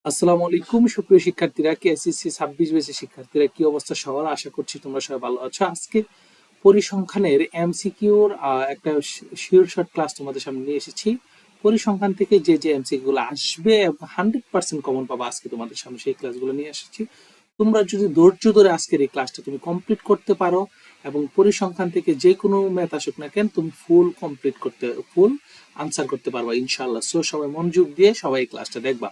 আসসালামু আলাইকুম সুপ্রিয় শিক্ষার্থীরা, কেএসসি 26 ব্যাচের শিক্ষার্থীরা, কি অবস্থা সবার? আশা করছি তোমরা সবাই ভালো আছো। আজকে পরিসংখ্যানের এমসিকিউর একটা শিওর শর্ট ক্লাস তোমাদের সামনে নিয়ে এসেছি। পরিসংখ্যান থেকে যে এমসিকিউ গুলো আসবে 100% কমন পাবা, আজকে তোমাদের সামনে সেই ক্লাসগুলো নিয়ে এসেছি। তোমরা যদি ধৈর্য ধরে আজকের এই ক্লাসটা তুমি কমপ্লিট করতে পারো এবং পরিসংখ্যান থেকে যে কোনো ম্যাথ আসুক না কেন, তুমি ফুল আনসার করতে পারবা ইনশাআল্লাহ। সো সবাই মনোযোগ দিয়ে সবাই এই ক্লাসটা দেখবা।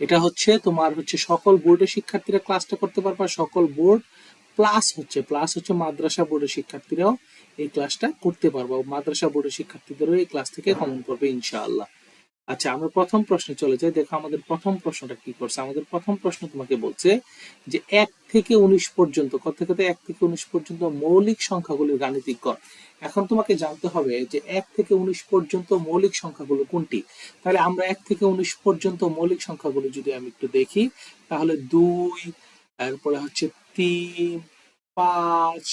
এটা হচ্ছে তোমার সকল বোর্ডের শিক্ষার্থীরা ক্লাসটা করতে পারবা, সকল বোর্ড প্লাস হচ্ছে মাদ্রাসা বোর্ডের শিক্ষার্থীরাও এই ক্লাসটা করতে পারবা। মাদ্রাসা বোর্ডের শিক্ষার্থীদেরও এই ক্লাস থেকে কমন করবে ইনশাআল্লাহ। আচ্ছা, আমরা প্রথম প্রশ্নে চলে যাই। দেখো আমাদের প্রথম প্রশ্নটা কি করছে। আমাদের প্রথম প্রশ্ন তোমাকে বলছে যে 1 থেকে 19 পর্যন্ত, কত থেকে 1 থেকে 19 পর্যন্ত মৌলিক সংখ্যাগুলির গাণিতিক গড়। এখন তোমাকে জানতে হবে যে 1 থেকে 19 পর্যন্ত মৌলিক সংখ্যাগুলো কোনটি। তাহলে আমরা 1 থেকে 19 পর্যন্ত মৌলিক সংখ্যাগুলো যদি আমি একটু দেখি, তাহলে 2, তারপরে হচ্ছে 3, 5,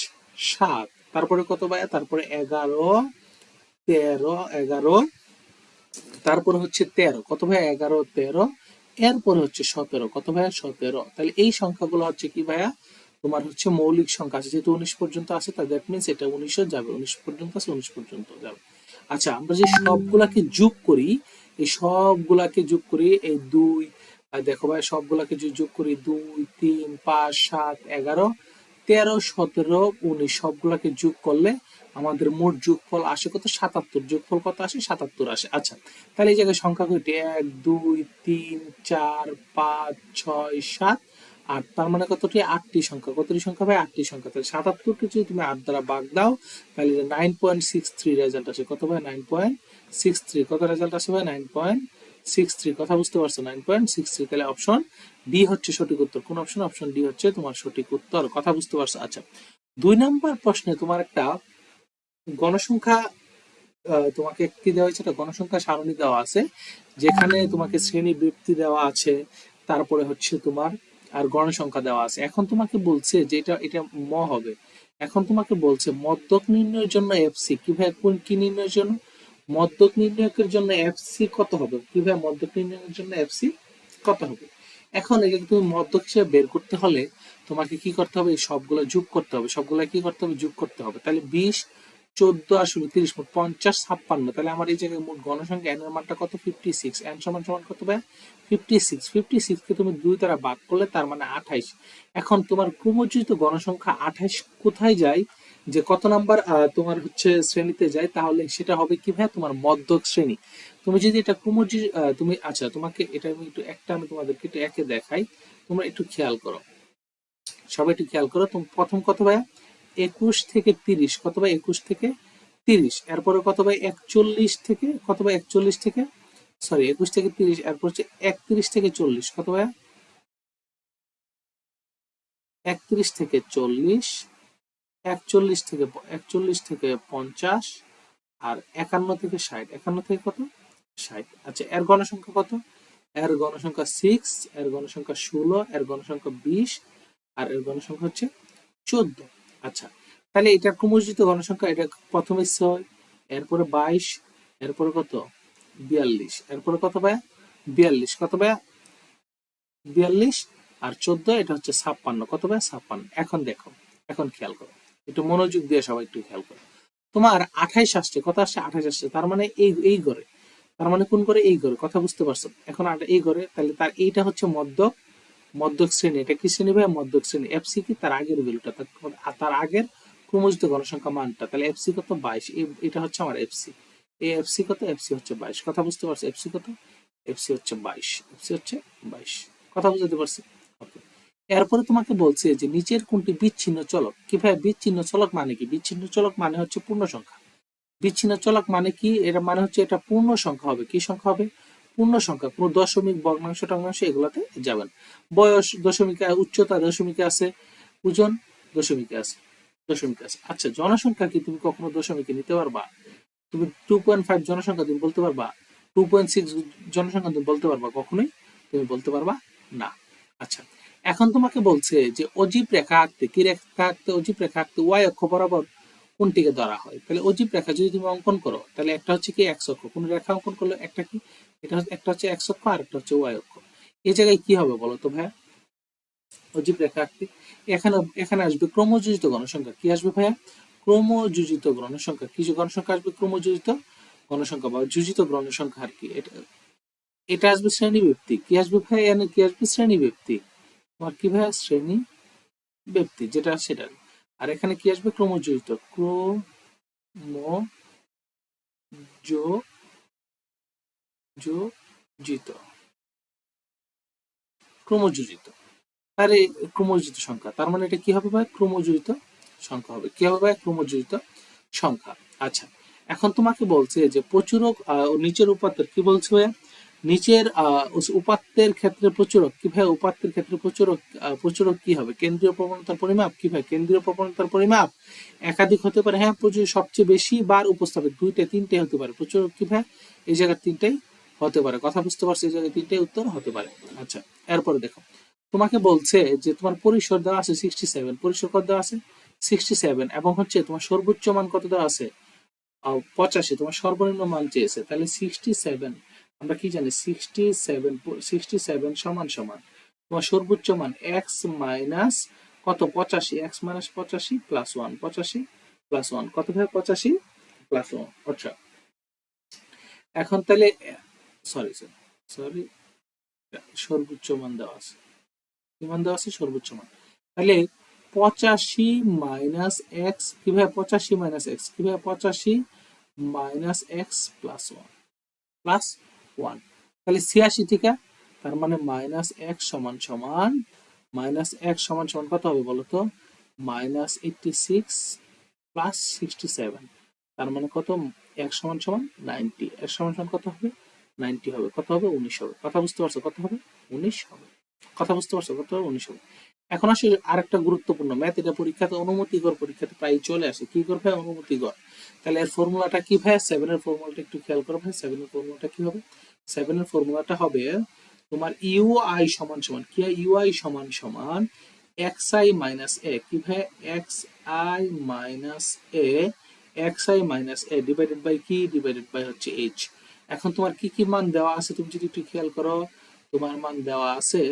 7, তারপরে কত ভাইয়া, তারপরে 11, 13, 11, তারপরে হচ্ছে 13, কত ভাইয়া, 11, 13, এরপরে হচ্ছে 17, কত ভাইয়া, 17। তাহলে এই সংখ্যাগুলো হচ্ছে কি ভাইয়া, তোমার হচ্ছে মৌলিক সংখ্যা আছে। যেহেতু 19 পর্যন্ত আছে, তাহলে দ্যাট মিনস এটা 19 যাবে, 19 পর্যন্ত আছে, 19 পর্যন্ত যাবে। আচ্ছা, আমরা যে সবগুলাকে যোগ করি, এই সবগুলাকে যোগ করি, এই 2, দেখো ভাই, সবগুলাকে যদি যোগ করি 2, 3, 5, 7, 11, 13, 17, 19 সবগুলাকে যোগ করলে আমাদের মোট যোগফল আসে কত, 77। যোগফল কত আসে, 77 আসে। আচ্ছা, তাহলে এই জায়গায় সংখ্যা কয়টি, 1, 2, 3, 4, 5, 6, 7, 8, তার মানে কতটি, 8টি সংখ্যা। কতটি সংখ্যা ভাই, 8টি সংখ্যা। তাহলে 77কে যদি তুমি 8 দ্বারা ভাগ দাও, তাহলে 9.63 রেজাল্ট আসে। কত ভাই, 9.63। কত রেজাল্ট আসে ভাই, 9.63। কথা বুঝতে পারছো, 9.63। তাহলে অপশন ডি হচ্ছে সঠিক উত্তর। কোন অপশন? অপশন ডি হচ্ছে তোমার সঠিক উত্তর। কথা বুঝতে পারছো? আচ্ছা, 2 নম্বর প্রশ্নে তোমার একটা গণসংখ্যা, তোমাকে একটি দেওয়া হয়েছে, একটা গণসংখ্যা সারণী দেওয়া আছে, যেখানে তোমাকে শ্রেণী বৃত্তি দেওয়া আছে, তারপরে হচ্ছে তোমার আর গণসংখ্যা দেওয়া আছে। এখন তোমাকে বলছে যে এটা এটা ম হবে। এখন তোমাকে বলছে মদ্যক নির্ণয়ের জন্য এফসি কি ভাই, কোন কি নির্ণয়ের জন্য, মদ্যক নির্ণয়ের জন্য এফসি কত হবে, কি ভাই, মদ্যক নির্ণয়ের জন্য এফসি কত হবে। এখন এটাকে তুমি মদ্যক হিসেবে বের করতে হলে তোমাকে কি করতে হবে, এই সবগুলো যোগ করতে হবে, সবগুলো কি করতে হবে, যোগ করতে হবে। তাহলে 20, 14 আর 16, 30, মোট 50, 56। তাহলে আমার এই জায়গায় মোট গণসংখ্যা এন এর মানটা কত, 56। এন সমান সমান কত ভাই, 56। 56 কে তুমি 2 দ্বারা ভাগ করলে তার মানে 28। এখন তোমার ক্রমযোজিত গণসংখ্যা 28 কোথায় যায়, যে কত নাম্বার তোমার হচ্ছে শ্রেণীতে যায়, তাহলে সেটা হবে কি ভাই, তোমার মধ্যক শ্রেণী। তুমি যদি এটা ক্রমযোজিত তুমি, আচ্ছা তোমাকে এটা আমি একটু একটা, আমি তোমাদেরকে একটু একে দেখাই, তোমরা একটু খেয়াল করো, সবাই একটু খেয়াল করো। তুমি প্রথম কত ভাই, 21 থেকে 30, কত ভাই, 21 থেকে 30। এরপরে কত ভাই, 41 থেকে, কত ভাই, 41 থেকে, সরি 21 থেকে 30। এরপর হচ্ছে 31 থেকে 40, কত ভাই, 31 থেকে 40, 41 থেকে 50, আর 51 থেকে 60, 51 থেকে কত, 60। আচ্ছা, এর গণসংখ্যা কত, এর গণসংখ্যা 6, এর গণসংখ্যা 16, এর গণসংখ্যা 20, আর এর গণসংখ্যা হচ্ছে 14। আচ্ছা, তাহলে এটা ক্রমযোজিত গণসংখ্যা, এটা প্রথমে 6, এরপরে 22, এরপরে কত, 42, এরপরে কত ভাইয়া, 42, কত ভাইয়া, 42, আর 14, এটা হচ্ছে 56, কত ভাইয়া, 56। এখন দেখো, এখন খেয়াল করো, একটু মনোযোগ দিয়ে সবাই একটু খেয়াল করো। তোমার 28 আসছে, কত আসছে, 28 আসছে, তার মানে এই ঘরে, তার মানে কোন করে, এই ঘরে। কথা বুঝতে পারছো? এখন এই ঘরে, তাহলে তার এইটা হচ্ছে মধ্যক, মধ্যক শ্রেণী। এটা কি শ্রেণী ভাই, মধ্যক শ্রেণী। এফসি কি, তার আগের ভ্যালুটা, তার আগের ক্রমজিত গণসংখ্যা মানটা। তাহলে এফসি কত, 22। এটা হচ্ছে আমার এফসি। এই এফসি কত, এফসি হচ্ছে 22। কথা বুঝতে পারছো? এফসি কত, এফসি হচ্ছে 22, এফসি হচ্ছে 22। কথা বুঝতে পারছি? ওকে। এরপরে তোমাকে বলছে যে নিচের কোনটি বিচ্ছিন্ন চলক। কি ভাই, বিচ্ছিন্ন চলক মানে কি? বিচ্ছিন্ন চলক মানে হচ্ছে পূর্ণ সংখ্যা। বিচ্ছিন্ন চলক মানে কি, এটা মানে হচ্ছে এটা পূর্ণ সংখ্যা হবে। কি সংখ্যা হবে, পূর্ণ সংখ্যা। কোনো দশমিক, ভগ্নাংশ টগ্নাংশ এগুলাতে যাবেন। বয়স দশমিকে, উচ্চতা দশমিকে আছে, ওজন দশমিকে আছে, দশমিকে আছে। আচ্ছা, জনসংখ্যা কি তুমি কখনো দশমিকে নিতে পারবা? তুমি 2.5 জনসংখ্যা তুমি বলতে পারবা? 2.6 জনসংখ্যা তুমি বলতে পারবা? কখনোই তুমি বলতে পারবা না। আচ্ছা, এখন তোমাকে বলছে যে অজীব রেখা আঁকতে, কি রেখা আঁকতে, অজীব রেখা আঁকতে ওয়াই অক্ষ বরাবর কোনটিকে ধরা হয়। তাহলে অজীব রেখা যদি তুমি অঙ্কন করো, তাহলে একটা হচ্ছে কি এক্স অক্ষ, কোন রেখা অঙ্কন করলে একটা কি, এটা একটা হচ্ছে এক্স অক্ষ, আর একটা হচ্ছে ওয়াই অক্ষ। এই জায়গায় কি হবে বলো তো ভাইয়া? অজীব রেখা আঁকতে এখানে এখানে আসবে ক্রমযোজিত গণসংখ্যা। কি আসবে ভাইয়া? ক্রমযোজিত গণসংখ্যা। কি যে গণসংখ্যা আসবে? ক্রমযোজিত গণসংখ্যা বা যোজিত গণসংখ্যা আর কি। এটা এটা আসবে শ্রেণী ব্যক্তি। কি আসবে ভাইয়া? এখানে কি আসবে? শ্রেণী ব্যক্তি। তোমার কি ভাইয়া? শ্রেণী ব্যক্তি যেটা সেটা। আর এখানে কি আসবে? ক্রমযোজিত। ক্রমযোজিত। ক্রমযোজিত। আরে ক্রমযোজিত সংখ্যা, তার মানে এটা কি হবে ভাই? ক্রমযোজিত সংখ্যা হবে। কি হবে ভাই? ক্রমযোজিত সংখ্যা। আচ্ছা, এখন তোমাকে বলছে যে প্রচুরক নিচের উপাত্তের কি বলছে ভাইয়া? নিচের উপাত্তের ক্ষেত্রে প্রচুরক কি ভাই? উপাত্তের ক্ষেত্রে প্রচুরক প্রচুরক কি হবে? কেন্দ্রীয় প্রবণতার পরিমাপ। কি ভাই? কেন্দ্রীয় প্রবণতার পরিমাপ একাধিক হতে পারে। হ্যাঁ, প্রচুর সবচেয়ে বেশি বার উপস্থাপিত দুইটা তিনটে হতে পারে। প্রচুরক কি ভাই? এই জায়গায় তিনটাই হতে পারে। কথা বুঝতে পারছো? এই জায়গায় তিনটাই উত্তর হতে পারে। আচ্ছা, এরপরে দেখো, তোমাকে বলছে যে তোমার পরিসর দেওয়া আছে 67, পরিসর কত দেওয়া আছে? 67, এবং হচ্ছে তোমার সর্বোচ্চ মান কত দেওয়া আছে? 85। তোমার সর্বনিম্ন মান চেয়েছে, তাহলে 67 আমরা কি জানি? 67 সমান সমান তোমার সর্বোচ্চ মান এক্স মাইনাস কত? 85। এক্স মাইনাস 85 প্লাস 1, 85 প্লাস 1 কত ভাবে? 85 প্লাস 1। আচ্ছা, এখন তাহলে সরি সরি সরি সর্বোচ্চ মান দেওয়া আছে। কি মান দেওয়া আছে? সর্বোচ্চ মান। তাহলে 85 মাইনাস এক্স কিভাবে? 85 মাইনাস এক্স কিভাবে? 85 মাইনাস এক্স প্লাস 1 প্লাস 1, তাহলে 86 থেকে, তার মানে মাইনাস এক্স সমান সমান মাইনাস এক্স সমান সমান কত হবে বলো তো? মাইনাস 86 প্লাস 67, তার মানে কত? এক্স সমান সমান 90। এক্স সমান সমান কত হবে? 90 হবে। কত হবে? 19 হবে। কথা বুঝতে পারছো? কত হবে? 19 হবে। কথা বুঝতে পারছো? কত হবে? 19 হবে। এখন আসে আরেকটা গুরুত্বপূর্ণ ম্যাথ, এটা পরীক্ষাতে অনুমতিকর পরীক্ষাতে প্রায় চলে আসে। কি করবে? অনুমতিকর। তাহলে এর ফর্মুলাটা কি ভাই? 7 এর ফর্মুলাটা একটু খেয়াল করো ভাই। 7 এর ফর্মুলাটা কি হবে? 7 এর ফর্মুলাটা হবে তোমার ইউআই সমান সমান কি? ইউআই সমান সমান এক্স আই মাইনাস এ। কি ভাই? X i minus A, x i minus A divided by কি? ডিভাইডেড বাই হচ্ছে এইচ। এখন তোমার কি কি মান দেওয়া আছে তুমি যদি একটু খেয়াল করো। তোমার মান দেওয়া আছে,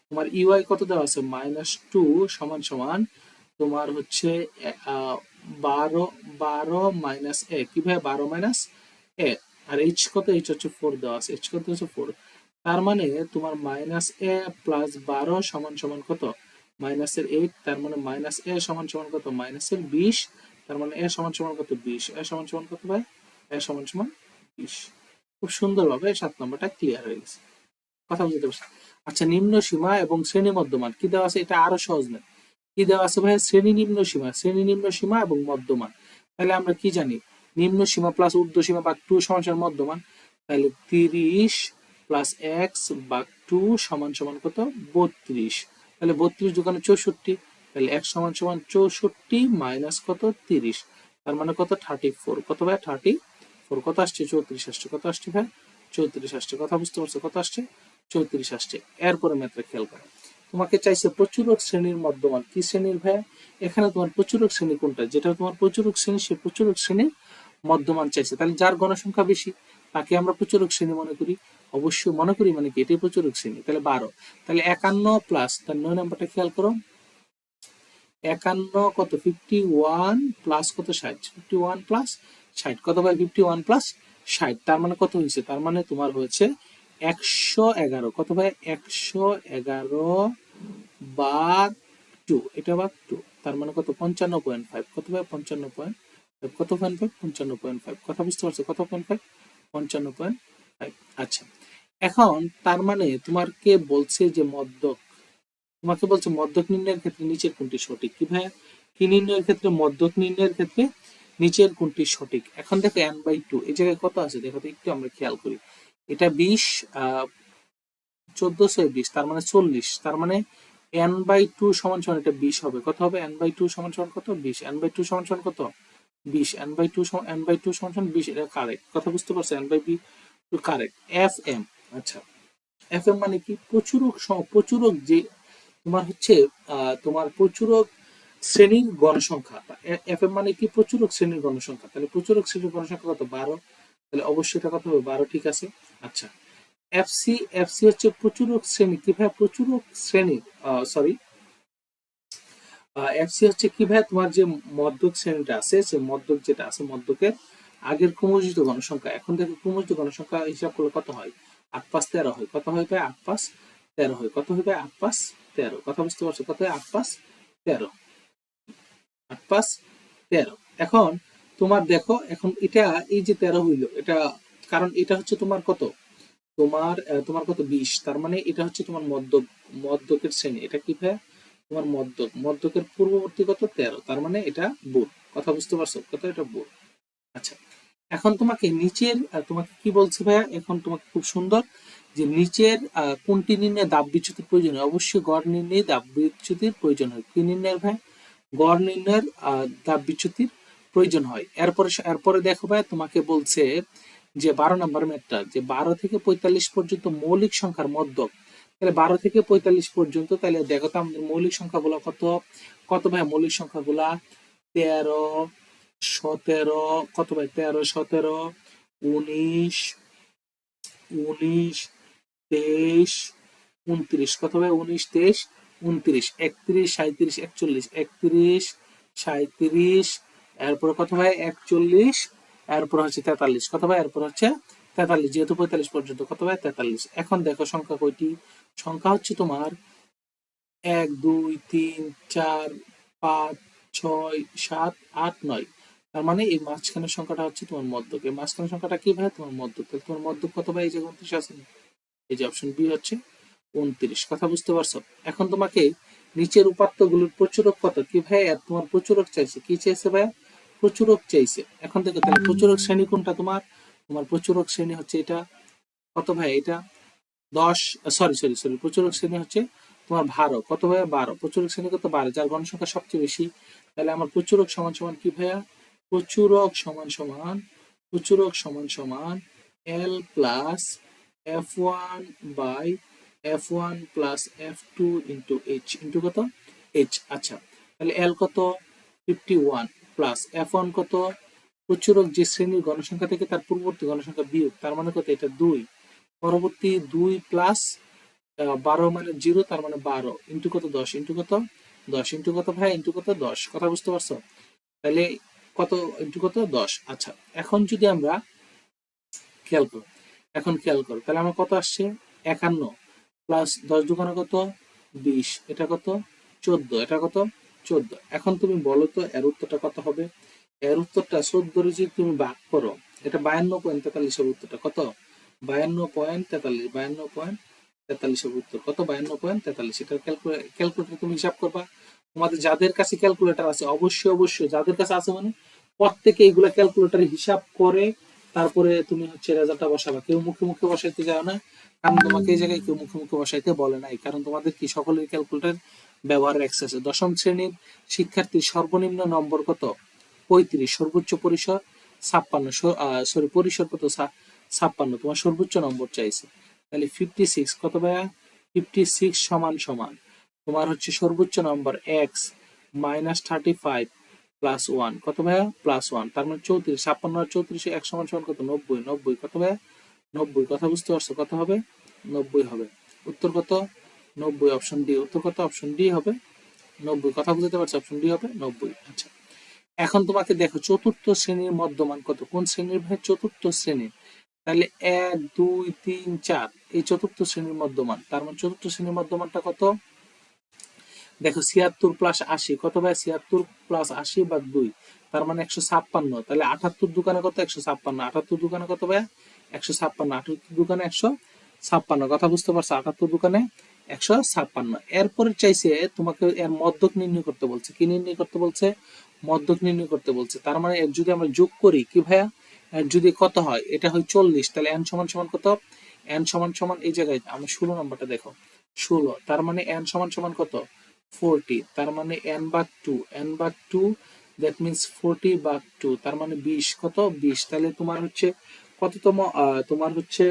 তোমার ইউআই কত দেওয়া আছে? -2 সমান সমান তোমার হচ্ছে 12 12 মাইনাস এ। কি ভাই? 12 মাইনাস এ। আর এইচ কত? এইচ হচ্ছে 4 দেওয়া আছে। এইচ কত হচ্ছে? 4। তার মানে তোমার মাইনাস এ প্লাস 12 সমান সমান কত? মাইনাসের 8। তার মানে মাইনাস এ সমান সমান কত? মাইনাসের 20। তার মানে এ সমান সমান কত? 20। এ সমান সমান কত ভাই? এ সমান সমান 20। খুব সুন্দরভাবে 7 নম্বরটা ক্লিয়ার হয়ে গেছে। কথা বুঝতে পারছি। আচ্ছা, নিম্ন সীমা এবং শ্রেণী মধ্যমান কি দেওয়া আছে? এটা আরো সহজ না। কি দেওয়া আছে ভাই? শ্রেণী নিম্ন সীমা, শ্রেণী নিম্ন সীমা এবং মধ্যমান। তাহলে আমরা কি জানি? নিম্ন সীমা প্লাস ঊর্ধ্ব সীমা বা 2 সমান সমান মধ্যমান। তাহলে 30 প্লাস এক্স বা 2 সমান সমান কত? 32। তাহলে 32 দোকানে 64, তাহলে এক্স সমান সমান 64 মাইনাস কত? 30, তার মানে কত? 34। কত ভাই? 34। কত আসছে? 34 আসছে। কত আসছে ভাই? 34 আসছে। কথা বুঝতে পারছো? কত আসছে? 34 আসছে। এরপরে ম্যাথটা খেয়াল করো, তোমাকে চাইছে প্রচুরক শ্রেণীর মধ্যমান। কি শ্রেণীর ভাই? এখানে তোমার প্রচুরক শ্রেণী কোনটা? যেটা তোমার প্রচুরক শ্রেণী, সে প্রচুরক শ্রেণীর মধ্যমান চাইছে। তাহলে যার গণসংখ্যা বেশি তাকে আমরা প্রচুরক শ্রেণী মনে করি। অবশ্যই মনে করি, মানে কি এটাই প্রচুরক শ্রেণী। তাহলে 12। তাহলে 51 প্লাস তার 9 নাম্বারটা খেয়াল করো। 51 কত? 51 প্লাস কত? 60। 51 প্লাস 60 কত ভাই? 51 প্লাস 60, তার মানে কত হয়েছে? তার মানে তোমার হয়েছে 111। কত ভাই? 111 ভাগ 2, এটা ভাগ 2, তার মানে কত? 55.5। কত ভাই? 55.5। কত পয়েন্ট 5? 55.5। কথা বুঝতে পারছো? কত পয়েন্ট 5? 55.5। আচ্ছা, এখন তার মানে তোমার কে বলছে যে মধ্যক, তোমাকে বলছে মধ্যক নির্ণয়ের ক্ষেত্রে নিচের কোনটি সঠিক। কি ভাই? কি নির্ণয়ের ক্ষেত্রে? মধ্যক নির্ণয়ের ক্ষেত্রে নিচের কোনটি সঠিক। এখন দেখো n/2 এই জায়গায় কত আছে দেখো তো একটু, আমরা খেয়াল করি। এটা 20, 1420, তার মানে 40। তার মানে n/2 সমান সমান এটা 20 হবে। কত হবে? n/2 সমান সমান কত? 20। n/2 সমান সমান কত? 20। n/2 সমান n/2 সমান সমান 20। এটা কারেক্ট। কথা বুঝতে পারছো? n/2 correct. fm। আচ্ছা, fm মানে কি? প্রচুরক প্রচুরক যে তোমার হচ্ছে তোমার প্রচুরক শ্রেণীর গণসংখ্যা। fm মানে কি? প্রচুরক শ্রেণীর গণসংখ্যা। তাহলে প্রচুরক শ্রেণীর গণসংখ্যা কত? 12। তাহলে অবশ্যই এটা কত হবে? 12। ঠিক আছে। আচ্ছা, এফসি এফসি হচ্ছে প্রচুরক শ্রেণী। কি ভাই? প্রচুরক শ্রেণী, সরি, এফসি হচ্ছে কি ভাই? তোমার যে মদ্যক শ্রেণীটা আছে, সে মদ্যক যেটা আছে, মদ্যকের আগের ক্রমজিত গণসংখ্যা। এখন দেখো ক্রমজিত গণসংখ্যা হিসাব করলে কত হয়? 8 5 13 হয়। কত হয় ভাই? 8 5 13 হয়। কত হয় ভাই? 8 5 13। কথা বুঝতে পারছো? কত হয়? 8 5 13। 8 5 13। এখন তোমার দেখো, এখন এটা এই যে 13 হইলো, এটা কারণ এটা হচ্ছে তোমার কত, তোমার কত 20, তার মানে এটা হচ্ছে তোমার মদ্যক, মদ্যকের শ্রেণী। এটা কি ভাই? তোমার মদ্যক, মদ্যকের পূর্ববর্তী কত 13, তার মানে এটা বুট। কথা বুঝতে পারছো? কত? এটা বুট। আচ্ছা, এখন তোমাকে নিচের তোমাকে কি বলছে ভাইয়া? এখন তোমাকে খুব সুন্দর যে নিচের কোনটি নির্ণয়ে দাব বিচ্যুতির প্রয়োজন হয়? অবশ্যই গড় নির্ণয়ে দাব বিচ্যুতির প্রয়োজন হয়। কি নির্ণয়ের ভাই? গড় নির্ণয়ের দাব বিচ্যুতির প্রয়োজন হয়। এরপরে এরপরে দেখো ভাই, তোমাকে বলছে যে 12 নম্বর ম্যাথটা, যে 12 থেকে 45 পর্যন্ত মৌলিক সংখ্যার মধ্যক। তাহলে 12 থেকে 45 পর্যন্ত, তাহলে দেখো তো আমাদের মৌলিক সংখ্যাগুলো কত, কত ভাই? মৌলিক সংখ্যাগুলা 13 17, কত ভাই? 13 17 19 19 23 29, কত ভাই? 19 23 29, 31 37 41, 31 37, এরপর কত ভাই? 41, এরপর হচ্ছে 43, কত ভাই? এরপর হচ্ছে 43, যেহেতু 45 পর্যন্ত, কত ভাই? 43। এখন দেখো সংখ্যা কয়টি? সংখ্যা হচ্ছে তোমার 1 2 3 4 5 6 7 8 9। তার মানে এই মাঝখানের সংখ্যাটা হচ্ছে তোমার মধ্যক। এই মাঝখানের সংখ্যাটা কি ভাই? তোমার মধ্যক। তাহলে তোমার মধ্যক কত ভাই? এই যে 29 আছে, এই যে অপশন বি হচ্ছে 29। কথা বুঝতে পারছো? এখন তোমাকে নিচের উপাত্তগুলোর প্রচুরক কত? কি ভাই? আর তোমার প্রচুরক চাইছে। কি চাইছে ভাই? প্রচুরক চাইছে। এখন দেখো তাহলে প্রচুরক শ্রেণী কোনটা তোমার? তোমার প্রচুরক শ্রেণী হচ্ছে এটা। কত ভাই? এটা 10, সরি সরি সরি, প্রচুরক শ্রেণী হচ্ছে তোমার 12। কত ভাইয়া? 12। প্রচুরক শ্রেণী কত? 12, যার গণসংখ্যা সবচেয়ে বেশি। তাহলে আমার প্রচুরক সমান সমান কি ভাইয়া? প্রচুরক সমান সমান, প্রচুরক সমান সমান L plus F1 by F1 plus F2 into H, into কত? এইচ। আচ্ছা, তাহলে এল কত? 51 প্লাস F1 কত? প্রচুরক যে শ্রেণীর গণসংখ্যা থেকে তার পূর্ববর্তী গণসংখ্যা বিয়োগ, তার মানে কত? এটা 2। পরবর্তী 2 প্লাস 12 মানে 0, তার মানে 12 ইন্টু কত? 10, ইন্টু কত? 10 ইন্টু কত ভাই? ইন্টু কত? 10। কথা বুঝতে পারছো? তাহলে কত ইন্টু কত? 10। আচ্ছা, এখন যদি আমরা খেয়াল করো, এখন খেয়াল করো, তাহলে আমার কত আসছে? 51 প্লাস 10 দুগুণে কত? 20, এটা কত? 14, এটা কত? 14। এখন তুমি বলো তো এর উত্তরটা কত হবে? এর উত্তরটা 14 যদি তুমি ভাগ করো, এটা 52.43 এর উত্তরটা কত? 52.43, 52.43 এর উত্তর কত? 52.43। এটা ক্যালকুলেটর তুমি হিসাব করবা। তোমাদের যাদের কাছে ক্যালকুলেটর আছে, অবশ্যই অবশ্যই যাদের কাছে আছে মানে প্রত্যেকে এইগুলা ক্যালকুলেটরে হিসাব করে তারপরে তুমি হচ্ছে রেজাল্টটা বসাবা। কেউ মুখে মুখে বসাইতে যাও না, কারণ তোমাকে এই জায়গায় কেউ মুখে মুখে বসাইতে বলে নাই, কারণ তোমাদের কি সকলের ক্যালকুলেটর ব্যবহারের অ্যাক্সেস আছে। দশম শ্রেণীর শিক্ষার্থীর সর্বনিম্ন নম্বর কত? 35, সর্বোচ্চ পরিসর 56, সরি পরিসর কত? 56, তোমার সর্বোচ্চ নম্বর চাইছে। তাহলে 56 কত ভাইয়া? 56 সমান সমান তোমার হচ্ছে সর্বোচ্চ নম্বর এক্স মাইনাস 35 প্লাস 1, কত ভাইয়া? প্লাস 1, তার মানে 34। 56 আর 34 এক সমান সমান কত? 90। 90, কত ভাইয়া? 90। কথা বুঝতে পারছো? কত হবে? 90 হবে। উত্তর কত? 90, অপশন ডি। উত্তর কত? অপশন ডি হবে 90। কথা বুঝতে পারছো? অপশন ডি হবে 90। আচ্ছা, এখন তোমাকে দেখো চতুর্থ শ্রেণীর মধ্যমান কত? কোন শ্রেণীর ভাই? চতুর্থ শ্রেণীর। তাহলে 1 2 3 4, এই চতুর্থ শ্রেণীর মধ্যমান, তার মানে চতুর্থ শ্রেণীর মধ্যমানটা কত? দেখো 76 প্লাস 80, কত ভাই? 76 প্লাস 80 বাদ 2, তার মানে 156। তাহলে 78 দোকানে কত? 156। 78 দোকানে কত ভাই? 156। 78 দোকানে 156। কথা বুঝতে পারছো? 78 দোকানে 156। এরপরে চাইছে তোমাকে এর মধ্যক নির্ণয় করতে বলছে। কি নির্ণয় করতে বলছে? মধ্যক নির্ণয় করতে বলছে। তার মানে এর যদি আমরা যোগ করি, কি ভাইয়া? এর যদি কত হয়? এটা হয় 40, তাহলে n সমান সমান কত? n সমান সমান, এই জায়গায় আমরা 16 নম্বরটা দেখো, 16, তার মানে n সমান সমান কত? 40, তার মানে n ভাগ 2, n ভাগ 2, দ্যাট মিন্স 40 ভাগ 2, তার মানে 20, কত? 20। তাহলে তোমার হচ্ছে কততম, তোমার হচ্ছে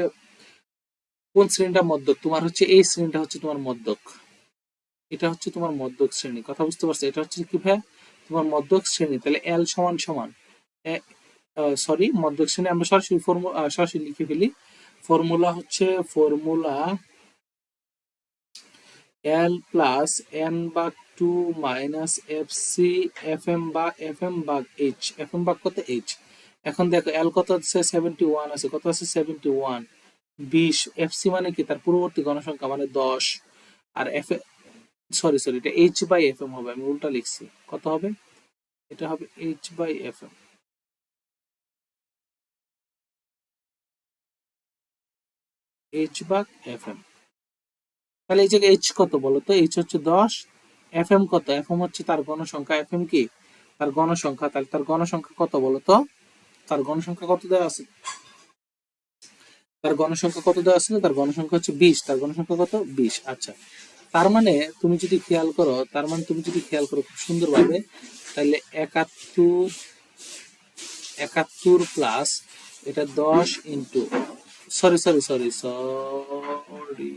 কোন শ্রেণীটা মধ্যক? তোমার হচ্ছে এই শ্রেণীটা হচ্ছে তোমার মধ্যক। এটা হচ্ছে তোমার মধ্যক শ্রেণী। কথা বুঝতে পারছো? এটা হচ্ছে কি ভাই? তোমার মধ্যক শ্রেণী। তাহলে এল সমান সমান, সরি, মধ্যক শ্রেণী আমরা সরাসরি সরাসরি লিখে ফেলি। ফর্মুলা হচ্ছে ফর্মুলা এল প্লাস এন ভাগ two minus F C F M ভাগ এইচ, এফ এম ভাগ কত এইচ। এখন দেখো এল কত আছে 71 আছে, কত আছে 71, 20, এফ সি মানে কি তার পূর্ববর্তী গণসংখ্যা মানে 10, আর এফ, সরি সরি এটা এইচ বাই এফ এম হবে, আমি উল্টা লিখছি, কত হবে, এটা হবে H by F M, H ভাগ এফ এম। তাহলে এই জায়গায় এইচ কত বলো তো, এইচ হচ্ছে 10, এফ এম কত, এফ এম হচ্ছে তার গণসংখ্যা, এফ এম কি তার গণসংখ্যা, তাহলে তার গণসংখ্যা কত বলো তো, তার গণসংখ্যা কত দেওয়া আছে, তার গণসংখ্যা কত দেওয়া আছে, তার গণসংখ্যা হচ্ছে 20, তার গণসংখ্যা কত 20। আচ্ছা, তার মানে তুমি যদি খেয়াল করো, তার মানে তুমি যদি খেয়াল করো খুব সুন্দরভাবে, তাহলে 71, 71 প্লাস এটা 10 into, sorry sorry sorry sorry,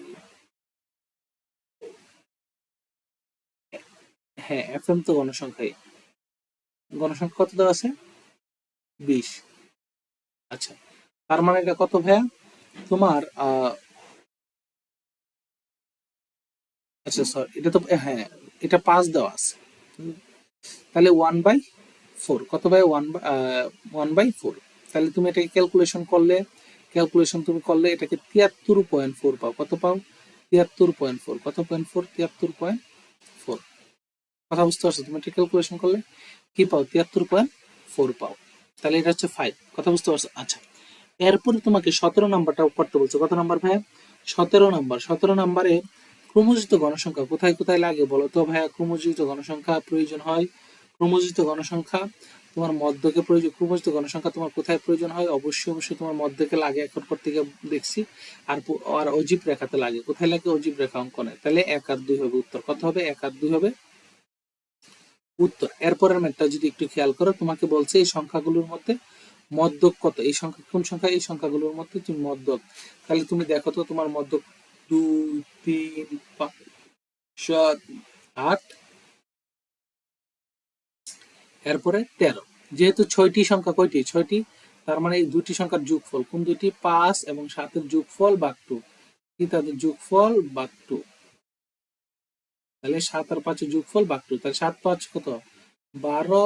হ্যাঁ এফ এম তো গণসংখ্যাই, গণসংখ্যা কত দেওয়া আছে 20। আচ্ছা, তার মানে এটা কত ভাইয়া তোমার আচ্ছা সরি এটা তো, হ্যাঁ এটা 5 দেওয়া আছে, তাহলে 1/4, কত ভাই 1/4। তাহলে তুমি এটাকে ক্যালকুলেশন করলে, ক্যালকুলেশন তুমি করলে এটাকে 73.4 পাও, কত পাও 73.4, কত 0.4, 73.4, কথা বুঝতে পারছো, তুমি এটা ক্যালকুলেশন করলে কি পাও 73.4 পাও, তাহলে এটা হচ্ছে 5, কথা বুঝতে পারছো। আচ্ছা, এরপরে তোমাকে 17 নাম্বারটা করতে বলছো, কত নাম্বার ভাইয়া 17 নাম্বার। 17 নাম্বারে ক্রমজিত গণসংখ্যা কোথায় কোথায় লাগে বলো তো ভাইয়া, ক্রমজিত গণসংখ্যা প্রয়োজন হয়, ক্রমজিত গণসংখ্যা তোমার মধ্যকে প্রয়োজন, ক্রমজিত গণসংখ্যা তোমার কোথায় প্রয়োজন হয়, অবশ্যই অবশ্যই তোমার মধ্যকে লাগে, এখন পর থেকে দেখছি, আর আর অজীব রেখাতে লাগে, কোথায় লাগে অজীব রেখা অঙ্কনে, তাহলে 1 আর 2 হবে উত্তর, কত হবে 1 আর 2 হবে উত্তর। এরপরের ম্যাথটা যদি একটু খেয়াল করো, তোমাকে বলছে এই সংখ্যাগুলোর মধ্যে মধ্যক কত, এই সংখ্যা কোন সংখ্যা, এই সংখ্যাগুলোর মধ্যে তুমি মধ্যক, তাহলে তুমি দেখো তো তোমার মধ্যক 2, 3, 5, 7, 8, এরপরে 13, যেহেতু 6টি সংখ্যা, কয়টি 6টি, তার মানে এই দুটি সংখ্যার যোগফল, কোন দুটি 5 এবং 7 এর যোগফল ভাগ 2, কি তাদের যোগফল ভাগ 2, তাহলে 7 আর 5 এর যোগফল ভাগ 2, তাহলে 7 5 কত 12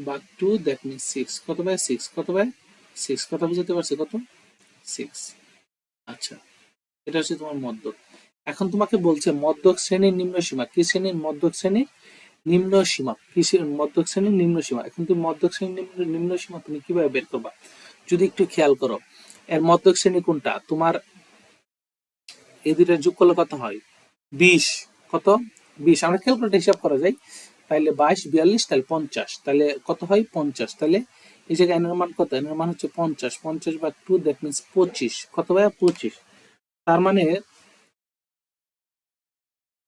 ভাগ 2, দ্যাট মিনস 6, কত ভাই 6, কত ভাই 6, কথা বুঝতে পারছি কত 6। আচ্ছা, এটা হচ্ছে তোমার মধ্যক। এখন তোমাকে বলছে মধ্যক শ্রেণীর নিম্ন সীমা, কি শ্রেণীর মধ্যক শ্রেণীর নিম্ন সীমা, কি মধ্যক শ্রেণীর নিম্ন সীমা। এখন তুমি মধ্যক শ্রেণীর নিম্ন সীমা তুমি কিভাবে বের করবা, যদি একটু খেয়াল করো, এর মধ্যক শ্রেণী কোনটা তোমার, এই দুইটার যোগ করলে কত হয় 20, কত 20, আমরা ক্যালকুলেটর হিসাব করা যায়, তাহলে 22, 42, তাহলে 50, তাহলে কত হয় 50, তাহলে এই জায়গায় এনের মান কত, এনের মান হচ্ছে 50, 50 ভাগ 2, দ্যাট মিনস 25, কত ভাই 25। তার মানে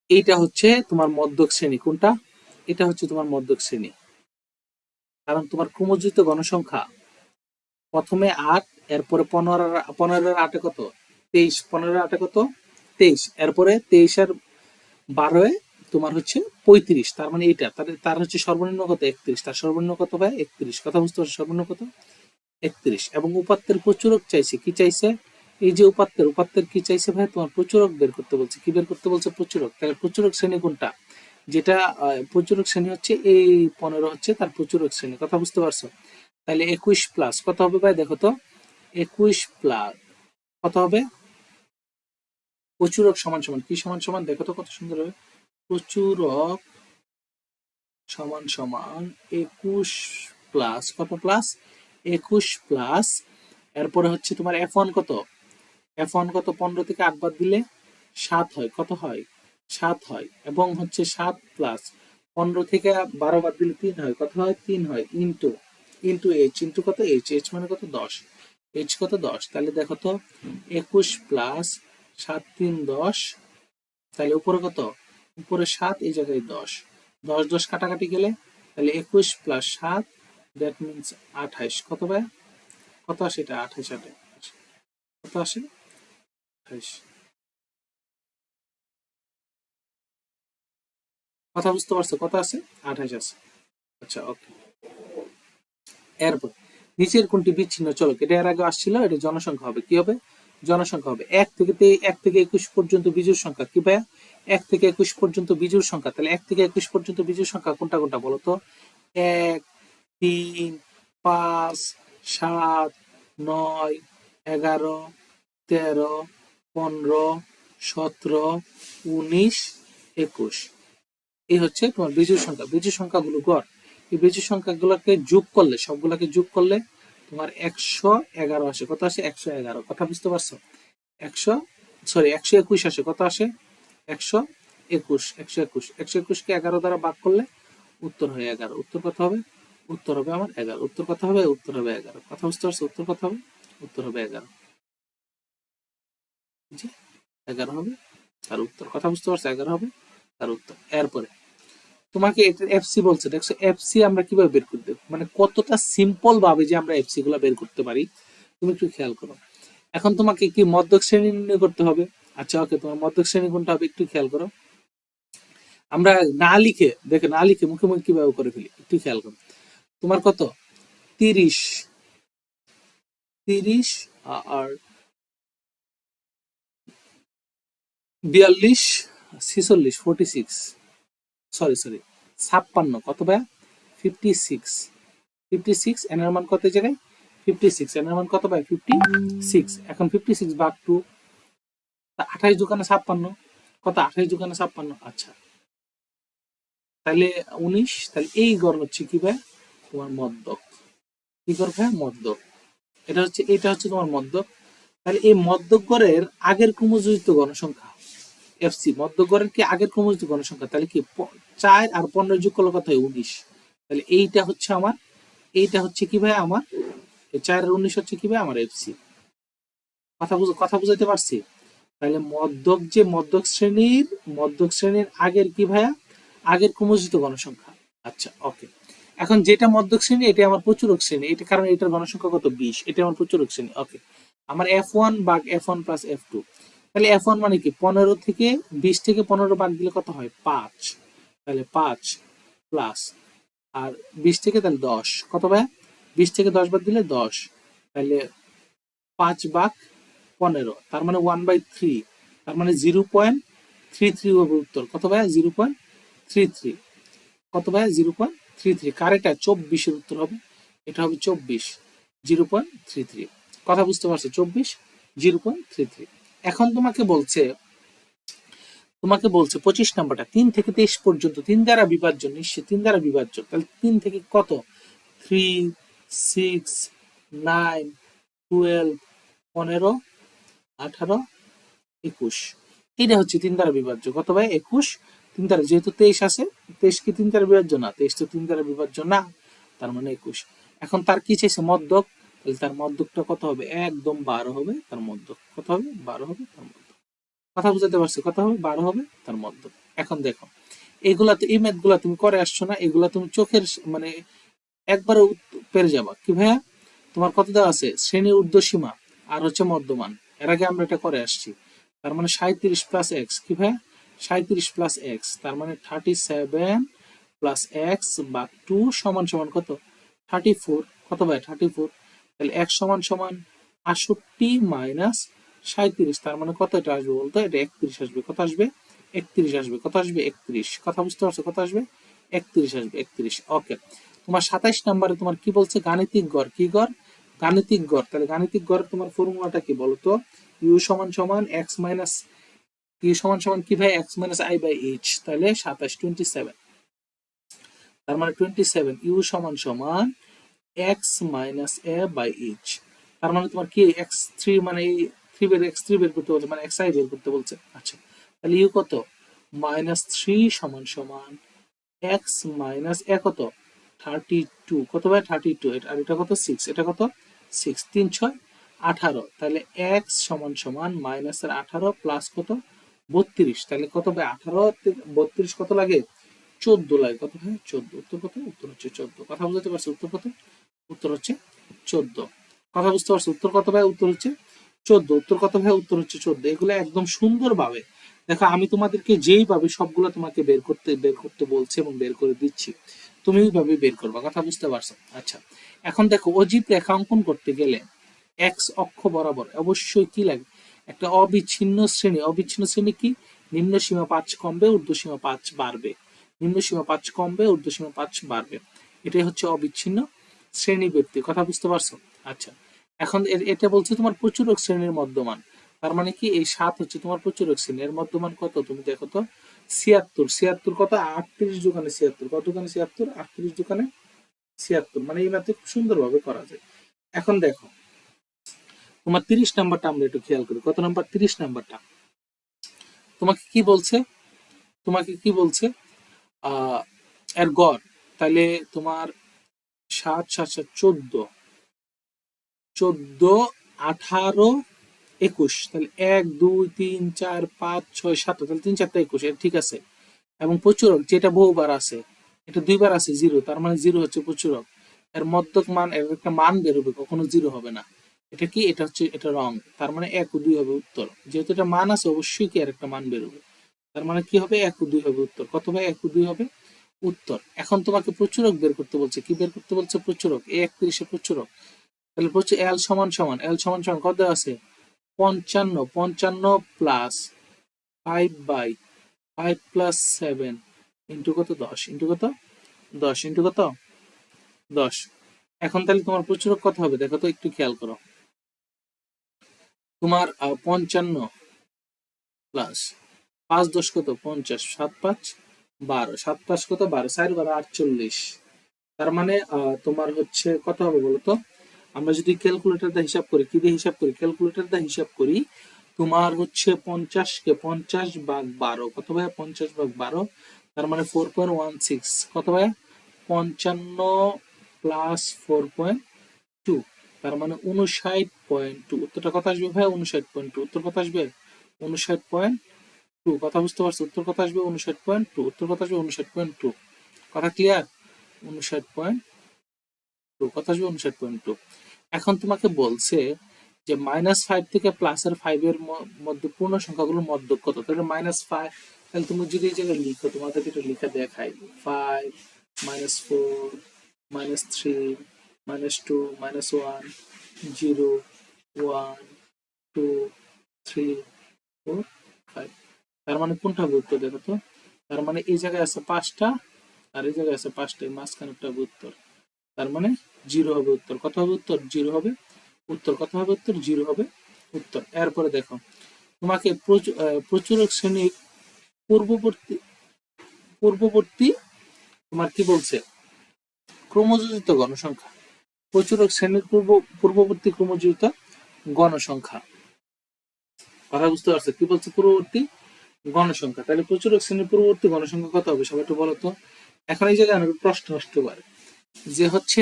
এইটা হচ্ছে তোমার মধ্যক শ্রেণী, কোনটা, এটা হচ্ছে তোমার মধ্যক শ্রেণী, কারণ তোমার ক্রমজিত গণসংখ্যা প্রথমে 8, এরপরে 15, 15 8 কত 23, 15 8 কত 23, এরপরে 23 আর 12 তোমার হচ্ছে 35, তার মানে এইটা তার হচ্ছে সর্বনিম্ন কত 31, তার সর্বনিম্ন কত ভাই 31, কথা বুঝতে পারছো, সর্বনিম্ন কত 31। এবং উপাত্তের প্রচুরক চাইছে, কি চাইছে, এই যে উপাত্তের কি চাইছে ভাই, তোমার প্রচুরক বের করতে বলছে, কি বের করতে বলছে প্রচুরক, তাহলে প্রচুরক শ্রেণী কোনটা, যেটা প্রচুরক শ্রেণী হচ্ছে এই 15 হচ্ছে তার প্রচুরক শ্রেণী, কথা বুঝতে পারছো। তাহলে 21 প্লাস কত হবে ভাই, দেখো তো 21 প্লাস কত হবে, প্রচুরক সমান সমান কি সমান সমান, দেখো তো কত সুন্দর হবে, প্রচুরক সমান সমান 21 প্লাস কত প্লাস 21 প্লাস, এরপরে হচ্ছে তোমার F1 কত, F1 কত 15 থেকে 8 বাদ দিলে 7 হয়, কত হয় 7 হয়, এবং হচ্ছে 7 প্লাস 15 থেকে 12 বাদ দিলে 3 হয়, কত হয় 3 হয়, ইন্টু ইন্টু এইচ, ইন্টু কত এইচ, এইচ মানে কত 10, এইচ কত 10, তাহলে দেখো তো 21 প্লাস 7 3 10, তাহলে উপরে কত, উপরে 7, এই জায়গায় 10, 10 10 কাটাকাটি গেলে, তাহলে 21 প্লাস 7, দ্যাট মিনস 28, কত ভাই কত আসে এটা 28, কত আসে 28, কথা বুঝতে পারছো কত আছে 28 আছে। আচ্ছা ওকে, এরপর নিচের কোনটি বিচ্ছিন্ন চলক, এটা এর আগে আসছিল, এটা জনসংখ্যা হবে, কি হবে জনসংখ্যা হবে। 1 থেকে 21 পর্যন্ত বিজোড় সংখ্যা কি ভাইয়া? 1 থেকে 21 পর্যন্ত বিজোড় সংখ্যা। তাহলে 1 থেকে 21 পর্যন্ত বিজোড় সংখ্যা কোনটা কোনটা বলো তো? 1, 3, 5, 7, 9, 11, 13, 15, 17, 19, 21। এই হচ্ছে তোমার বিজোড় সংখ্যা। বিজোড় সংখ্যাগুলো গড়। এই বিজোড় সংখ্যাগুলোকে যোগ করলে, সবগুলোকে যোগ করলে তোমার 111 আসে। কত আসে? 111। কথা বুঝতে পারছো? 121 আসে। কত আসে? 121। 121কে 11 দ্বারা ভাগ করলে উত্তর হয় 11। উত্তর কত হবে? উত্তর হবে আমার 11। উত্তর কত হবে? উত্তর হবে 11। কথা বুঝতে পারছো? উত্তর কত হবে? উত্তর হবে 11। জি, 11 হবে তার উত্তর। কথা বুঝতে পারছো? 11 হবে তার উত্তর। এরপরে তোমাকে এটা এফসি বলছে। দেখছো এফসি আমরা কিভাবে বের করতে, মানে কতটা সিম্পল ভাবে যে আমরা এফসি গুলা বের করতে পারি, তুমি একটু খেয়াল করো। এখন তোমাকে কি মধ্যক শ্রেণী নির্ণয় করতে হবে। আচ্ছা ওকে, তোমার মধ্যক শ্রেণী কোনটা হবে একটু খেয়াল করো। আমরা না লিখে, দেখে না লিখে মুখে মুখে কিভাবে করে ফেলি, একটু খেয়াল করো। তোমার কত? 30, 30 আর 42, 46, 46, সরি 56। কত ভাইয়া? 56। 56 এন এর মান কত জায়গায়? 56 এন এর মান কত ভাই? 56। এখন 56 ভাগ 2, 28 দোকানে 56। কত? 28 দোকানে 56। আচ্ছা তাহলে 19। তাহলে এই গড় হচ্ছে কি ভাই? তোমার মদ্যক। কি গড় ভাই? মদ্যক। এটা হচ্ছে তোমার মদ্যক। তাহলে এই মদ্যক গড়ের আগের ক্রমযুক্ত গণসংখ্যা এফসি। মদ্যক গড়ের কি আগের ক্রমযুক্ত গণসংখ্যা? তাহলে কি 4 আর 15 যোগ করলে কত হয়? 19। তাহলে এইটা হচ্ছে আমার, এইটা হচ্ছে কি ভাই আমার 4 আর 19 হচ্ছে কি ভাই আমার এফসি। কথা বুঝাইতে পারছি? তাহলে মধ্যক শ্রেণীর আগের কি ভাইয়া? আগের ক্রমযুক্ত গণসংখ্যা। আচ্ছা ওকে। এখন যেটা মধ্যক শ্রেণী এটা আমার প্রচুরক শ্রেণী, এটা কারণ এটার গণসংখ্যা কত? 20, এটা আমার প্রচুরক শ্রেণী। ওকে, আমার F1 ভাগ F1 প্লাস F2। তাহলে F1 মানে কি? 15 থেকে 20 থেকে 15 বাদ দিলে কত হয়? 5। তাহলে 5 প্লাস আর 20 থেকে তাহলে 10। কত ভাইয়া? 20 থেকে 10 বাদ দিলে 10। তাহলে 5 ভাগ 15, তার মানে 1/3, তার মানে 0.33 হবে উত্তর। কত ভাইয়া? 0.33। কত ভাইয়া? 0.33। কার এটা? 24 এর উত্তর হবে। এটা হবে 24, 0.33। কথা বুঝতে পারছো? 24, 0.33। এখন তোমাকে বলছে 25 নাম্বারটা 3 থেকে 23 পর্যন্ত 3 দ্বারা বিভাজ্য, নিশ্চয় 3 দ্বারা বিভাজ্য। তাহলে 3 থেকে কত? 3, 6, 9, 12, 15, 18, 21। এটা হচ্ছে 3 দ্বারা বিভাজ্য। কত ভাই? 21। 3 দ্বারা, যেহেতু 23 আছে, 23 কি 3 দ্বারা বিভাজ্য না? 23 তো 3 দ্বারা বিভাজ্য না, তার মানে 21। এখন তার কি চাইছে? মদ্যক। তাহলে তার মদ্যকটা কত হবে? একদম 12 হবে তার মদ্যক। কত হবে? 12 হবে তার মদ্যক। কথা বুঝাতে পারছি? কথা হবে 12 হবে তার মদ্যক। এখন দেখো এগুলা তো, এই ম্যাথ গুলা তুমি করে আসছো না, এগুলা তুমি চোখের মানে একবারে পেরে যাবা। কি ভাইয়া? তোমার কত দেওয়া আছে? শ্রেণীর ঊর্ধ্বসীমা আর হচ্ছে মধ্যমান। এর আগে আমরা এটা করে আসছি। তার মানে 37 প্লাস এক্স। কি ভাইয়া? 37 প্লাস এক্স, তার মানে 37 প্লাস এক্স বা 2 সমান সমান কত? 34। কত ভাই? 34। তাহলে এক্স সমান সমান 68 মাইনাস 37, তার মানে কত এটা আসবে বলতো? এটা 31 আসবে। কত আসবে? 31 আসবে। কত আসবে? 31। কথা বুঝতে পারছো? কত আসবে? 31 আসবে। 31। ওকে, তোমার 27 নম্বরে তোমার কি বলছে? গাণিতিক গড়। কি গড়? গাণিতিক গড়। তাহলে গাণিতিক গড় তোমার ফর্মুলাটা কি বলতো? ইউ সমান সমান এক্স মাইনাস, ইউ সমান সমান কি ভাই? X minus I by H. তাহলে 27, 27, তার মানে 27 ইউ সমান সমান X minus A by H. তার মানে তোমার কি এক্স থ্রি, মানে এক্স থ্রি বের করতে বলছে, মানে এক্স আই বের করতে বলছে। আচ্ছা তাহলে ইউ কত? -3 সমান সমান এক্স মাইনাস এ কত? 32। কত ভাই? 32। আর এটা কত? 6। এটা কত? 6। 3, 6, 18। তাহলে এক্স সমান সমান মাইনাসের 18 প্লাস কত? 32। তাহলে কত ভাই? 18 থেকে 32 কত লাগে? 14 লাগে। কত ভাই? 14। উত্তর কত? উত্তর হচ্ছে 14। কথা বুঝতে পারছো? উত্তর কত? উত্তর হচ্ছে 14। কথা বুঝতে পারছো? উত্তর কত ভাই? উত্তর হচ্ছে 14। উত্তর কত ভাই? উত্তর হচ্ছে 14। এগুলো একদম সুন্দরভাবে দেখো, আমি তোমাদেরকে যেইভাবে সবগুলো তোমাকে বের করতে বলছি এবং বের করে দিচ্ছি, তুমি ওইভাবে বের করবা। কথা বুঝতে পারছো? আচ্ছা এখন দেখো, অজীব রেখা অঙ্কন করতে গেলে এক্স অক্ষ বরাবর অবশ্যই কি লাগে? একটা অবিচ্ছিন্ন শ্রেণী। অবিচ্ছিন্ন শ্রেণী কি? নিম্ন সীমা 5 কমবে, ঊর্ধ্ব সীমা 5 বাড়বে। নিম্ন সীমা 5 কমবে, ঊর্ধ্ব সীমা 5 বাড়বে। এটাই হচ্ছে অবিচ্ছিন্ন শ্রেণী ব্যক্তি। কথা বুঝতে পারছো? আচ্ছা, এখন এটা বলছে তোমার প্রচুরক শ্রেণীর মধ্যমান। তার মানে কি এই 7 হচ্ছে তোমার প্রচুরক শ্রেণী। এর মধ্যমান কত তুমি দেখো তো? 76। 76 কত? 38 দোকানে 76। কত দোকানে 76? 38 দোকানে 76। মানে এই ম্যাথে খুব সুন্দরভাবে করা যায়। এখন দেখো তোমার 30 নাম্বারটা আমরা একটু খেয়াল করি। কত নাম্বার? 30 নাম্বারটা তোমাকে কি বলছে? তোমাকে কি বলছে? আহ এর গড় তাহলে তোমার 7 7 7 14, 14, 18, 21। তাহলে 1 2 3 4 5 6 7, তাহলে 3 4 21। এটা ঠিক আছে। এবং প্রচুরক যেটা বহুবার আছে, এটা দুইবার আছে 0, তার মানে 0 হচ্ছে প্রচুরক। এর মধ্যক মান, এর একটা মান বেরোবে, কখনো 0 হবে না। এটা কি? এটা হচ্ছে, এটা রং। তার মানে 1 ও 2 হবে উত্তর। যেহেতু এটা মান আছে, অবশ্যই কি এর একটা মান বেরোবে। তার মানে কি হবে? 1 ও 2 হবে উত্তর। কত ভাই? 1 ও 2 হবে উত্তর। এখন তোমাকে প্রচুরক বের করতে বলছে। কি বের করতে বলছে? প্রচুরক। 31 এর প্রচুরক। তাহলে প্রচুর এল সমান সমান, এল সমান সমান কত আছে? 55। 55 প্লাস 5 বাই 5 প্লাস 7 ইন্টু কত? 10 ইন্টু কত? 10 ইন্টু কত? 10। এখন তাহলে তোমার প্রচুরক কত হবে দেখো তো, একটু খেয়াল করো। তোমার 55 প্লাস 5 10 কত? 50, 7 5 12, 7 5 কত? 12, 4 12 48। তার মানে তোমার হচ্ছে কত হবে বলো তো? আমরা যদি ক্যালকুলেটর দিয়ে হিসাব করি, কি দিয়ে হিসাব করি? ক্যালকুলেটর দিয়ে হিসাব করি। তোমার হচ্ছে 50 কে 50 ভাগ 12 কত ভাই? 50 ভাগ 12, তার মানে 4.16। কত ভাই? 55 প্লাস 4.2, তার মানে 59.2। উত্তরটা কত আসবে ভাই? 59.2। উত্তর কত আসবে? 59.2। কথা বুঝতে পারছো? উত্তর কত আসবে? 59.2। উত্তর কত আসবে? 59.2। কথা ক্লিয়ার? 59.2। কথা আসবে 59.2। এখন তোমাকে বলছে যে -5 থেকে +5 এর মধ্যে পূর্ণ সংখ্যাগুলোর মধ্যক কত? তাহলে -5, তাহলে তুমি যদি এই জায়গায় লিখো, তোমাদেরকে এটা লিখে দেখাই। 5 -4 -3 -2 -1 0 1 2 3 4 5। তার মানে কোনটা হবে উত্তর দেখো তো? তার মানে এই জায়গায় আছে 5টা, আর এই জায়গায় আছে 5টা, মাঝখানেরটা হবে উত্তর। তার মানে 0 হবে উত্তর। কত হবে উত্তর? 0 হবে উত্তর। কত হবে উত্তর? 0 হবে উত্তর। এরপরে দেখো তোমাকে প্রচুরক শ্রেণীর পূর্ববর্তী পূর্ববর্তী তোমার কি বলছে? ক্রমযোজিত গণসংখ্যা। প্রচুরক শ্রেণীর পূর্ববর্তী ক্রমযোজিত গণসংখ্যা। কথা বুঝতে পারছো? কি বলছে? পূর্ববর্তী গণসংখ্যা। তাহলে প্রচুরক শ্রেণীর পূর্ববর্তী গণসংখ্যা কত হবে? সবাই একটু বলো তো। এখন এই জায়গায় অনেক প্রশ্ন আসতে পারে যে হচ্ছে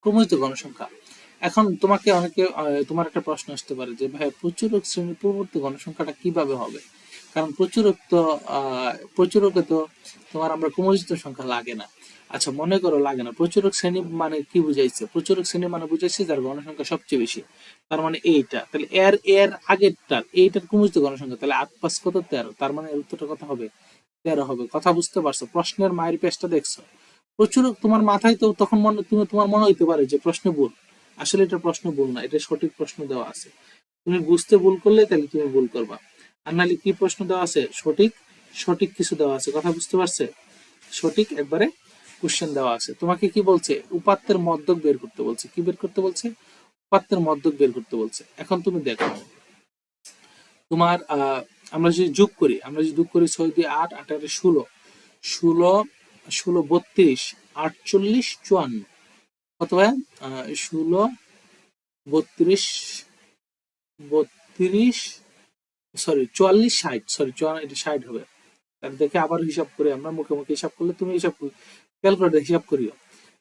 ক্রমজিত গণসংখ্যা। এখন তোমাকে অনেকে তোমার একটা প্রশ্ন আসতে পারে যে ভাই প্রচুরক শ্রেণীর পূর্ববর্তী গণসংখ্যাটা কিভাবে হবে? কারণ প্রচুরকে তো তোমার আমরা ক্রমজিত সংখ্যা লাগে না। আচ্ছা, মনে করো লাগে না। প্রচুরক শ্রেণী মানে কি বুঝাইছে? প্রচুরক শ্রেণী মানে বুঝাইছে যার গণসংখ্যা সবচেয়ে বেশি। তার মানে এইটা। তাহলে এর আগেরটার, এইটার ক্রমজিত গণসংখ্যা। তাহলে 8 5 কত? 13। তার মানে এর উত্তরটা কত হবে? 13 হবে। কথা বুঝতে পারছো? প্রশ্নের মায়ের পেজটা দেখছো? প্রচুর তোমার মাথায় তো তখন তোমার মনে হইতে পারে যে প্রশ্ন ভুল। আসলে এটা প্রশ্ন ভুল না, এটা সঠিক প্রশ্ন দেওয়া আছে। তুমি বুঝতে ভুল করলে তাহলে তুমি ভুল করবা। আর নাহলে কি প্রশ্ন দেওয়া আছে? সঠিক সঠিক কিছু দেওয়া আছে। কথা বুঝতে পারছে? সঠিক একবারে কোশ্চেন দেওয়া আছে। তোমাকে কি বলছে? উপাত্তের মধ্যক বের করতে বলছে। কি বের করতে বলছে? উপাত্তের মধ্যক বের করতে বলছে। এখন তুমি দেখো তোমার আমরা যদি যোগ করি, 6 দিয়ে 8, 8 আর 16, 16 16 32, 48 54। কত ভাই? 16 32 32, সরি 44 60, সরি এটা 60 হবে। তাহলে দেখে আবার হিসাব করে, আমরা মুখে মুখে হিসাব করলে তুমি হিসাব ক্যালকুলেটর হিসাব করিও।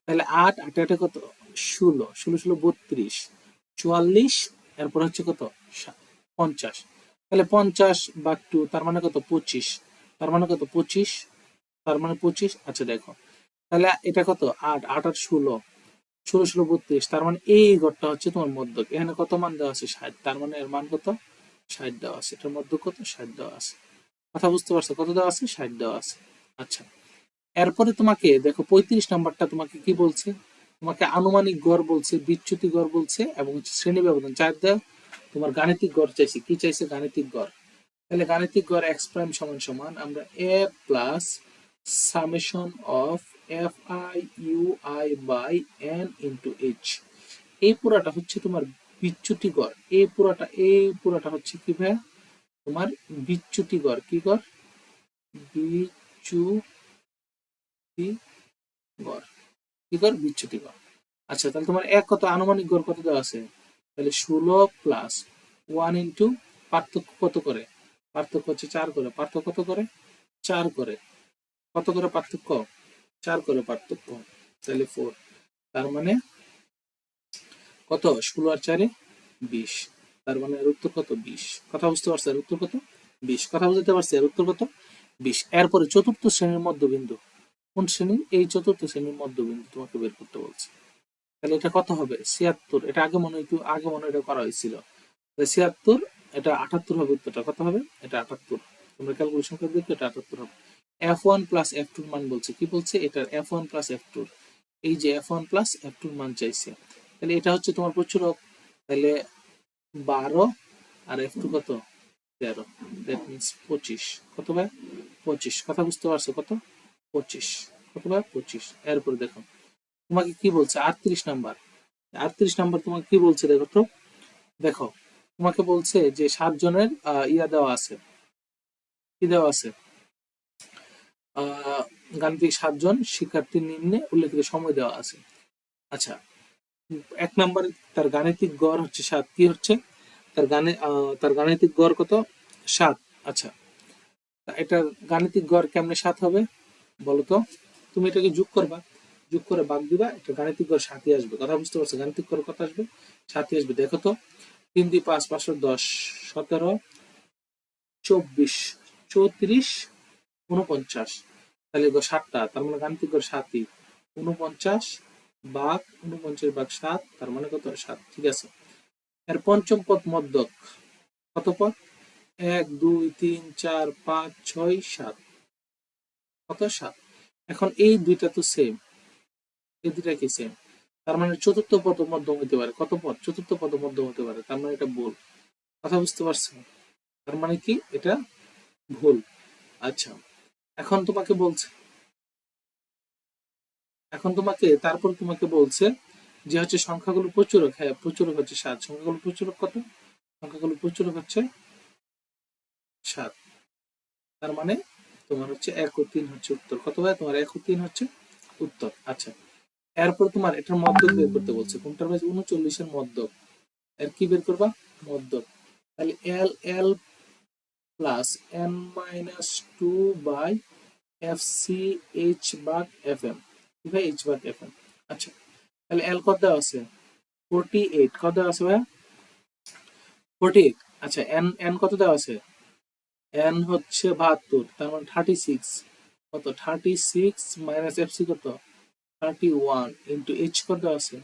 তাহলে 8 8 8 কত? 16 16 16 32, 44, এরপর হচ্ছে কত? 50। তাহলে 50 ভাগ 2, তার মানে কত? 25। তার মানে কত? 25। তার মানে 25। আচ্ছা দেখো, তাহলে এটা কত? 8 8 আর 16, 16 16 32। তার মানে এই ঘরটা হচ্ছে তোমার মধ্যক। এখানে কত মান দেওয়া আছে? 60। তার মানে এর মান কত? 60 দেওয়া আছে। এটার মধ্যক কত? 60 দেওয়া আছে। কথা বুঝতে পারছো? কত দেওয়া আছে? 60 দেওয়া আছে। আচ্ছা, এরপরে তোমাকে দেখো 35 নাম্বারটা তোমাকে কি বলছে? তোমাকে আনুমানিক গড় বলছে, বিচ্যুতি গড় বলছে, এবং শ্রেণী ব্যবধান 4 দেওয়া তোমার গাণিতিক গড় চাইছি, কি চাইছে গাণিতিক গড়। তাহলে গাণিতিক গড় এক্স প্রাইম সমান সমান আমরা A plus summation of F I U I by N into H. এই পুরাটা হচ্ছে তোমার বিচ্যুতি গড়, এই পুরাটা হচ্ছে কি ভাইয়া তোমার বিচ্যুতি গড়। কি গড়? বিচ্যুতি গড়। কি গড়? বিচ্যুতি গড়। আচ্ছা, তাহলে তোমার এক কত, আনুমানিক গড় কত দেওয়া আছে? তাহলে 16 প্লাস 1 ইন্টু পার্থক্য কত করে? পার্থক্য হচ্ছে 4 করে। পার্থক্য কত করে? 4 করে। কত করে পার্থক্য? 4 করে পার্থক্য। তাহলে 4। তার মানে কত? 16 আর 4 20। তার মানে এর উত্তর কত? 20। কথা বুঝতে পারছো? এর উত্তর কত? 20। কথা বুঝতে পারছো? এর উত্তর কত? 20। এরপরে চতুর্থ শ্রেণীর মধ্যবিন্দু। কোন শ্রেণী? এই চতুর্থ শ্রেণীর মধ্যবিন্দু তোমাকে বের করতে বলছে। তাহলে এটা কত হবে? 76। এটা আগে মনে হয় এটা করা হয়েছিল। 76, এটা 78 হবে। উত্তরটা কত হবে? এটা 78। তোমরা ক্যালকুলেশন করে দেখো, এটা 78 হবে। f1 প্লাস f2 এর মান বলছে। কি বলছে? এটার f1 প্লাস f2, এই যে f1 প্লাস f2 এর মান চাইছে। তাহলে এটা হচ্ছে তোমার প্রচুরক। তাহলে 12 আর f2 কত? 13। That means 25। কত ভাই? 25। কথা বুঝতে পারছো? কত? 25। কত ভাই? 25। এরপরে দেখো তোমাকে কি বলছে, 38 নাম্বার। 38 নাম্বার তোমাকে কি বলছে দেখো তো। দেখো তোমাকে বলছে যে 7 জনের ইয়া দেওয়া আছে। কি দেওয়া আছে? গাণিতিক 7 জন শিক্ষার্থীর নিম্নে উল্লেখিত সময় দেওয়া আছে। আচ্ছা, 1 নম্বরে তার গাণিতিক গড় হচ্ছে 7। কি হচ্ছে? তার গাণিতিক গড় কত? 7। আচ্ছা, এটা গাণিতিক গড় কেমনে 7 হবে বলো তো? তুমি এটাকে যোগ করবা, যোগ করে ভাগ দিবা, এটা গাণিতিক গড় 7ই আসবে। কথা বুঝতে পারছো? গাণিতিক গড় কত আসবে? 7ই আসবে। দেখো তো, 3 2 5 5 10 17 24 34 49। তাহলে 7টা, তার মানে গাণিতিক গড় 7ই। 49 ভাগ 49 ভাগ 7, তার মানে কত? 7। ঠিক আছে। এর পঞ্চম পদ মদ্যক। কত পদ? 1 2 3 4 5 6 7। কত? 7। এখন এই দুইটা তো সেম, এই দুইটা কি সেম? তার মানে চতুর্থ পদ মধ্যম হতে পারে। কত পদ? চতুর্থ পদ মধ্যম হতে পারে। তার মানে এটা ভুল। কথা বুঝতে পারছো? তার মানে কি? এটা ভুল। আচ্ছা, এখন তোমাকে বলছে, তারপর তোমাকে বলছে যে হচ্ছে সংখ্যাগুলো প্রচুরক। হ্যাঁ, প্রচুরক হচ্ছে 7। সংখ্যাগুলো প্রচুরক কত? সংখ্যাগুলো প্রচুরক হচ্ছে 7। তার মানে তোমার হচ্ছে 1 ও 3 হচ্ছে উত্তর। কত হয়? তোমার 1 ও 3 হচ্ছে উত্তর। আচ্ছা, এরপর তোমার এটার মধ্যক বের করতে বলছে। কোনটার? 39 এর মধ্যক। এর কি বের করবা? মধ্যক। তাহলে L L plus N minus 2 by F C H ভাগ এফ এম। ভাই এইচ ভাগ এফ এম। আচ্ছা, তাহলে এল কত দেওয়া আছে? 48। কত দেওয়া আছে ভাইয়া? 48। আচ্ছা, এন এন কত দেওয়া আছে? এন হচ্ছে 72। তার মানে 36। কত? 36 মাইনাস এফ সি কত? 31 ইন্টু এইচ কত দেওয়া আছে?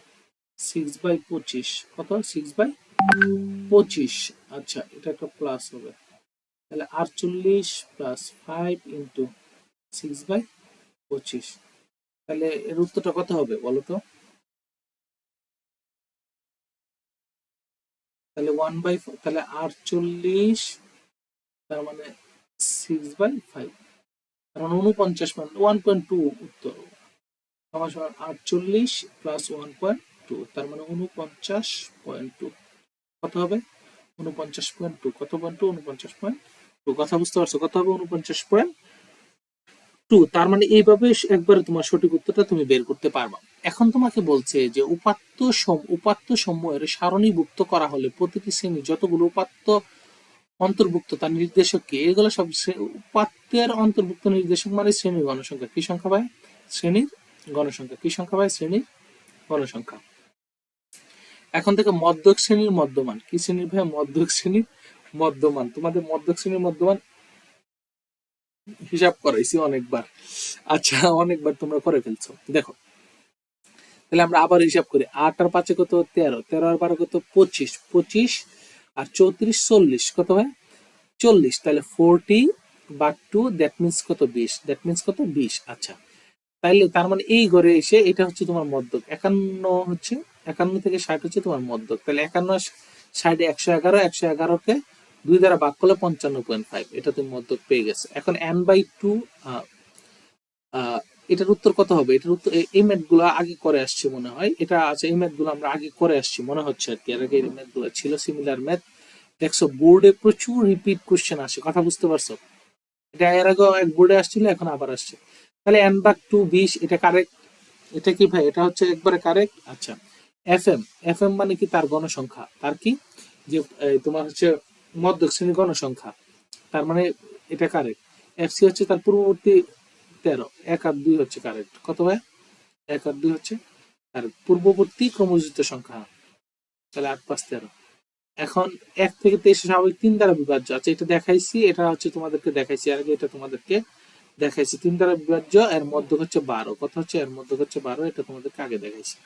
6/25। কত? 6/25। আচ্ছা, এটা একটা প্লাস হবে। তাহলে 48 প্লাস 5 ইন্টু 6/25। তাহলে এর উত্তরটা কত হবে বলো তো? তাহলে 1/4। তাহলে 48, তার মানে 6/5। তার মানে 49, মানে 1.2 উত্তর। সমান সমান 48 প্লাস 1.2, তার মানে 49.2। কত হবে? 49.2। কত পয়েন্ট? 49.2। কথা বুঝতে পারছো? কত হবে? 49.2। তার মানে এইভাবে একবারে তোমার সঠিক উত্তরটা তুমি বের করতে পারবা। এখন তোমাকে বলছে যে উপাত্ত সমূহের সারণীভুক্ত করা হলে প্রতিটি শ্রেণী যতগুলো উপাত্ত অন্তর্ভুক্ত তার নির্দেশক কি? এগুলো সব উপাত্তের অন্তর্ভুক্ত নির্দেশক মানে শ্রেণীর গণসংখ্যা। কি সংখ্যা ভাই? শ্রেণীর গণসংখ্যা। কি সংখ্যা ভাই? শ্রেণীর গণসংখ্যা। এখন থেকে মধ্যক শ্রেণীর মধ্যমান। কি শ্রেণীর ভাই? মধ্যক শ্রেণীর মধ্যমান। তোমাদের মধ্যক শ্রেণীর মধ্যমান হিসাব করাইছি অনেকবার। আচ্ছা, অনেকবার তোমরা করে ফেলছো। দেখো, তাহলে আমরা আবার হিসাব করি। 8 আর 5 কত? 13। 13 আর 12 কত? 25। 25 আর 34 40। কত ভাই? 40। তাহলে 40/2, দ্যাট মিন্স কত? 20। দ্যাট মিন্স কত? 20। আচ্ছা, তাইলে তার মানে এই ঘরে এসে এটা হচ্ছে তোমার মধ্যক। 51 হচ্ছে, 51 থেকে 60 হচ্ছে তোমার মধ্যক। তাহলে 51 সাইডে 111 কে 2 দ্বারা ভাগ করলে 55.5, এটা তুমি মধ্যক পেয়ে গেছে। এখন n/2, এটার উত্তর কত হবে? এটার উত্তর এই ম্যাথ গুলো আগে করে আসছে মনে হয়, এটা আছে এই ম্যাথ গুলো আমরা আগে করে আসছি মনে হচ্ছে আর কি, এর আগে এই ম্যাথ গুলো ছিল সিমিলার ম্যাথ। দেখছো বোর্ডে প্রচুর রিপিট কোশ্চেন আসে, কথা বুঝতে পারছো? এটা এর আগে এক বোর্ডে আসছিল, এখন আবার আসছে। তাহলে n/2 20, এটা কারেক্ট। এটা কি ভাই? এটা হচ্ছে একবারে কারেক্ট। আচ্ছা, এফএম, এফএম মানে কি? তার গণসংখ্যা, তার কি যে তোমার হচ্ছে মধ্যক শ্রেণীর গণসংখ্যা, তার মানে এটা কারেক্ট। এফসি হচ্ছে তার পূর্ববর্তী 13, 1 আর 2 হচ্ছে কারেক্ট। কত ভাই? 1 আর 2 হচ্ছে আর পূর্ববর্তী ক্রমযুক্ত সংখ্যা, তাহলে 8 5 13। এখন 1 থেকে 23 স্বাভাবিক 3 দ্বারা বিভাজ্য। আচ্ছা, এটা দেখাইছি, এটা হচ্ছে তোমাদেরকে দেখাইছি আর আগে, এটা তোমাদেরকে দেখাইছি 3 দ্বারা বিভাজ্য, এর মধ্যে হচ্ছে 12। কত হচ্ছে? এর মধ্যে হচ্ছে 12, এটা তোমাদেরকে আগে দেখাইছি।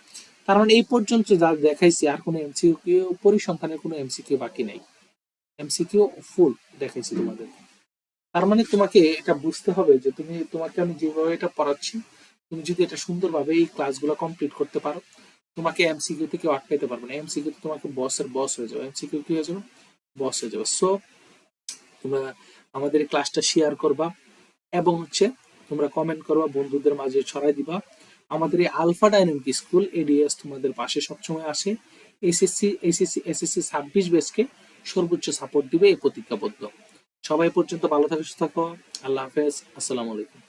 তার মানে এই পর্যন্ত যা দেখাইছি, আর কোনো এমসিকিউ, পরিসংখ্যানের কোনো এমসিকিউ বাকি নেই, এমসিকিউ ফুল দেখাইছি তোমাদের। তার মানে তোমাকে এটা বুঝতে হবে যে তোমাকে আমি যেভাবে এটা পড়াচ্ছি, তুমি যদি এটা সুন্দরভাবে এই ক্লাসগুলো কমপ্লিট করতে পারো, তোমাকে এমসিকিউ থেকে আটকাইতে পারবে না। এমসিকিউ তোমাকে বসের বস হয়ে যাবে, এমসিকিউ কি হয়ে যাবে? বস হয়ে যাবে। সো তোমরা আমাদের এই ক্লাসটা শেয়ার করবা এবং হচ্ছে তোমরা কমেন্ট করবা, বন্ধুদের মাঝে ছড়াই দিবা। আমাদের এই আলফা ডাইনামিক স্কুল এডিএস তোমাদের পাশে সবসময় আসে। এসএসসি 26 ব্যাচকে সর্বোচ্চ সাপোর্ট দিবে, এই প্রতিজ্ঞাবদ্ধ। সবাই পর্যন্ত ভালো থাকো, সুস্থ থাকো। আল্লাহ হাফেজ, আসসালামু আলাইকুম।